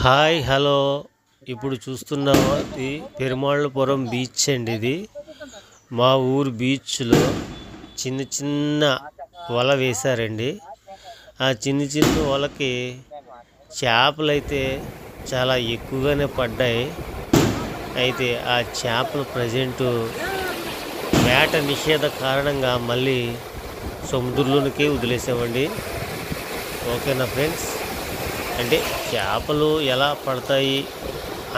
Hi hello ఇప్పుడు చూస్తున్నది పెరుమాళ్ళపురం beach అండి. ఇది మా ఊరు బీచ్లో చిన్న చిన్న వల వేశారండి. ఆ చిన్న చిన్న వలకి చేపలు అయితే చాలా ఎక్కువగానే పడ్డాయి. అయితే ఆ చేపలు ప్రజెంటు వేట నిషేధ కారణంగా మళ్ళీ సముద్రంలోనికి వదిలేసామండి. ఓకేనా ఫ్రెండ్స్, అంటే చేపలు ఎలా పడతాయి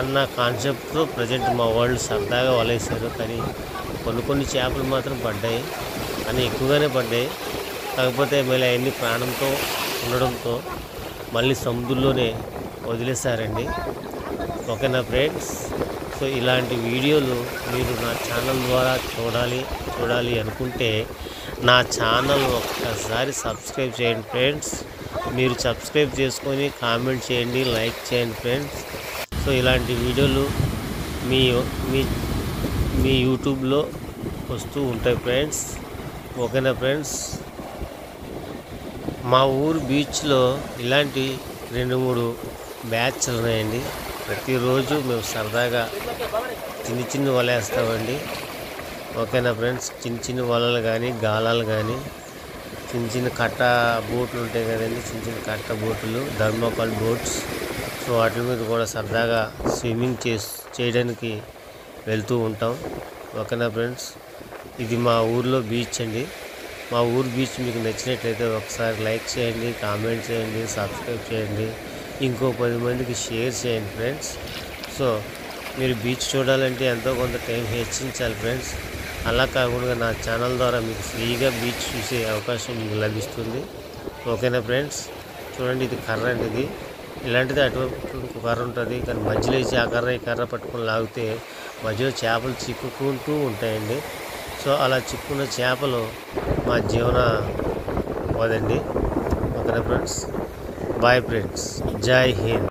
అన్న కాన్సెప్ట్తో ప్రజెంట్ మా వాళ్ళు సరదాగా వలేశారు. కానీ కొన్ని చేపలు మాత్రం పడ్డాయి, అని ఎక్కువగానే పడ్డాయి. కాకపోతే మళ్ళీ అవన్నీ ప్రాణంతో ఉండడంతో మళ్ళీ సముద్రంలోనే వదిలేశారండి. ఓకేనా ఫ్రెండ్స్, సో ఇలాంటి వీడియోలు మీరు నా ఛానల్ ద్వారా చూడాలి అనుకుంటే నా ఛానల్ ఒక్కసారి సబ్స్క్రైబ్ చేయండి ఫ్రెండ్స్. మీరు సబ్స్క్రైబ్ చేసుకొని కామెంట్ చేయండి, లైక్ చేయండి ఫ్రెండ్స్. సో ఇలాంటి వీడియోలు మీ మీ మీ యూట్యూబ్లో వస్తూ ఉంటాయి ఫ్రెండ్స్. ఓకేనా ఫ్రెండ్స్, మా ఊరు బీచ్లో ఇలాంటి 2-3 బ్యాచ్లు ఉన్నాయండి. ప్రతిరోజు మేము సరదాగా చిన్న వలేస్తామండి. ఓకేనా ఫ్రెండ్స్, చిన్న వలలు కానీ గాలాలు కానీ చిన్న కట్ట బోట్లు ఉంటాయి కదండి, చిన్న కట్ట బోట్లు, ధర్మోకాల్ బోట్స్. సో వాటి మీద కూడా సరదాగా స్విమ్మింగ్ చేయడానికి వెళ్తూ ఉంటాం. ఓకేనా ఫ్రెండ్స్, ఇది మా ఊర్లో బీచ్ అండి. మా ఊరు బీచ్ మీకు నచ్చినట్లయితే ఒకసారి లైక్ చేయండి, కామెంట్ చేయండి, సబ్స్క్రైబ్ చేయండి, ఇంకో 10 మందికి షేర్ చేయండి ఫ్రెండ్స్. సో మీరు బీచ్ చూడాలంటే ఎంతో కొంత టైం హెచ్చించాలి ఫ్రెండ్స్. అలా కాకుండా నా ఛానల్ ద్వారా మీకు ఫ్రీగా బీచ్ చూసే అవకాశం మీకు లభిస్తుంది. ఓకేనా ఫ్రెండ్స్, చూడండి ఇది కర్ర అండి. ఇది ఇలాంటిది అటువైపు ఇంకో కర్ర ఉంటుంది, కానీ మధ్యలో ఇచ్చి ఆ కర్ర పట్టుకొని లాగితే మధ్యలో చేపలు చిక్కుకుంటూ ఉంటాయండి. సో అలా చిక్కున్న చేపలు మా జీవనోపాధి. ఓకేనా ఫ్రెండ్స్, బాయ్ ఫ్రెండ్స్, జై హింద్.